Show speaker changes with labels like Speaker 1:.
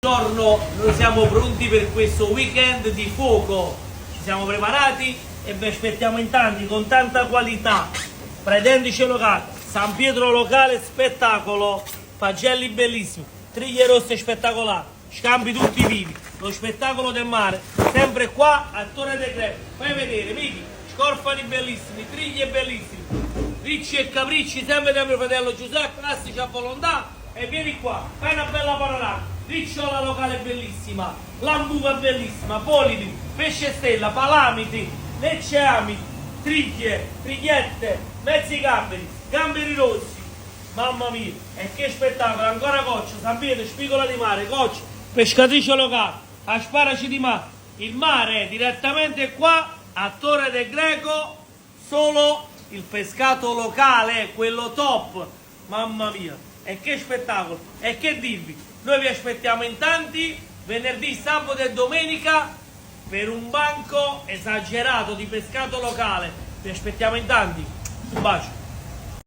Speaker 1: intorno noi siamo pronti per questo weekend di fuoco, ci siamo preparati e vi aspettiamo in tanti con tanta qualità. Pretendici locale, San Pietro locale spettacolo, fagelli bellissimi, triglie rosse spettacolari, scambi tutti vivi, lo spettacolo del mare, sempre qua a Torre del Greco. Fai vedere, vedi, scorfani bellissimi, triglie bellissimi, ricci e capricci, sempre del mio fratello Giuseppe, classici a volontà. E vieni qua, fai una bella panorama, ricciola locale bellissima, lambuca bellissima, polipi, pesce stella, palamiti, lecceami, triglie, trigliette, mezzi gamberi, gamberi rossi, mamma mia, e che spettacolo, ancora coccia, San Pietro, spigola di mare, coccia, pescatrice locale, asparaci di mare, il mare è direttamente qua a Torre del Greco, solo il pescato locale, quello top, mamma mia. E che spettacolo, e che dirvi, noi vi aspettiamo in tanti venerdì, sabato e domenica per un banco esagerato di pescato locale, vi aspettiamo in tanti, un bacio.